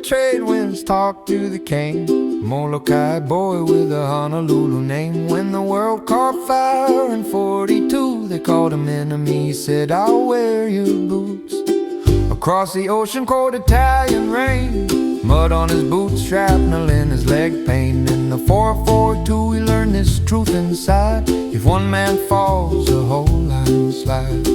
trade winds talk to the king, Molokai boy with a Honolulu name. When the world caught fire in 42, they called him enemy. He said, I'll wear your boots. Across the ocean, cold Italian rain, mud on his boots, shrapnel in his leg pain. In the 442 he learned this truth inside: if one man falls, the whole line slides.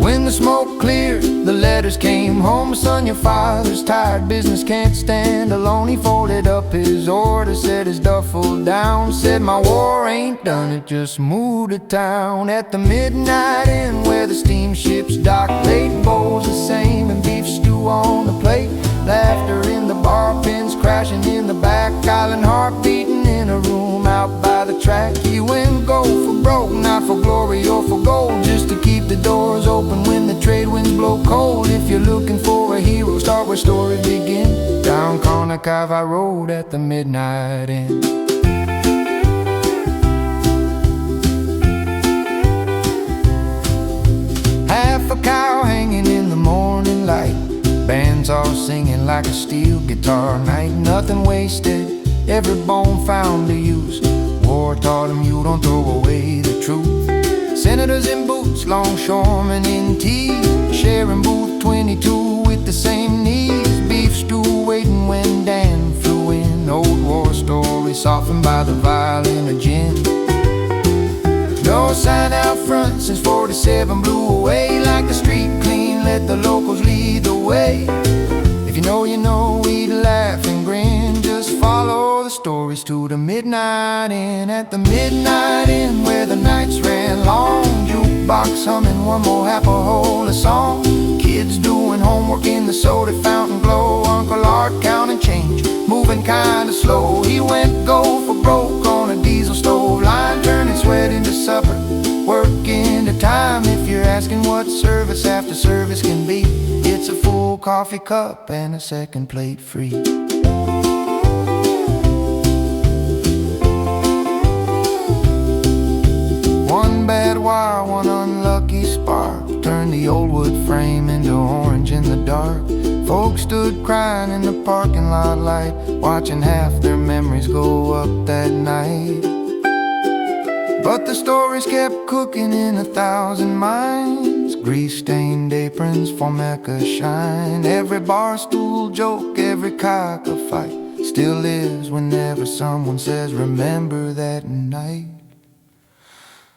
When the smoke cleared, the letters came home. Son, your father's tired, business can't stand alone. He folded up his order, set his duffel down, said, my war ain't done, it just moved to town. At the Midnight Inn where the steamships dock, late bowls the same and beef stew on the plate. Laughter in the bar, pins crashing in the back, island heart beating in a room out by the track. He went go for broke, not for glory or for gold, just to keep the doors open when the trade winds blow cold. If you're looking for a hero, start where stories begin, down Honolulu Road at the Midnight Inn. Half a cow hanging in the morning light, bands all singing like a steel guitar night. Nothing wasted, every bone found to use. War taught him you don't throw away the truth. Senators in boots, longshoremen in tees, sharing booth 22 with the same knees. Beef stew waiting when Dan flew in. Old war stories softened by the violin of gin. No sign out front since 47 blew away. Like the street clean, let the locals lead the way. If you know, you know, we'd laugh and grin. Just follow the stories to the Midnight Inn. At the Midnight Inn where the nights ran long, jukebox humming one more half a hole of song. Kids doing homework in the soda fountain glow. Uncle Art counting change, moving kinda slow. He went go for broke on a diesel stove line, turning sweat into supper, work into time. If you're asking what service after service can be, it's a full coffee cup and a second plate free. One bad wire, one unlucky spark, turned the old wood frame into orange in the dark. Folks stood crying in the parking lot light, watching half their memories go up that night. But the stories kept cooking in 1,000 minds. Grease-stained aprons, formica shine. Every bar stool joke, every cockfight still lives whenever someone says, remember that night.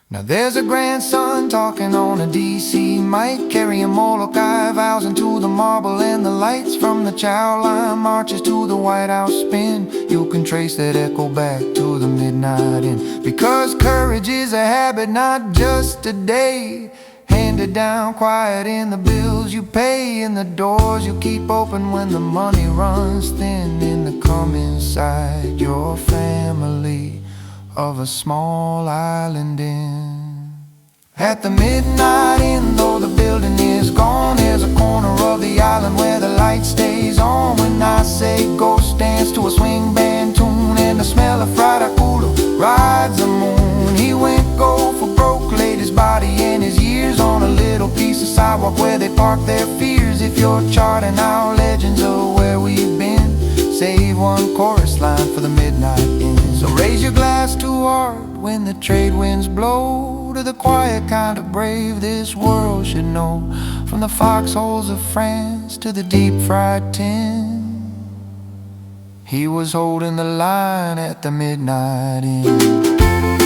Now there's a grandson talking on a DC mic, carrying Molokai vows into the marble and the lights. From the chow line marches to the White House spin, you can trace that echo back to the Midnight Inn. Because courage is a habit, not just a day, handed down quiet in the bills you pay, in the doors you keep open when the money runs thin, in the come inside your family of a small island inn. At the Midnight Inn, though the building is gone, there's a corner of the island where the light stays on. When I say ghost dance to a swing band tune, and the smell of fried akula rides the moon. He went go for broke, laid his body and his years on a little piece of sidewalk where they park their fears. If you're charting our legends of where we've been, save one chorus line for the Midnight Inn. So raise your glass to art when the trade winds blow, to the quiet kind of brave this world should know. From the foxholes of France to the deep fried tin, he was holding the line at the Midnight Inn.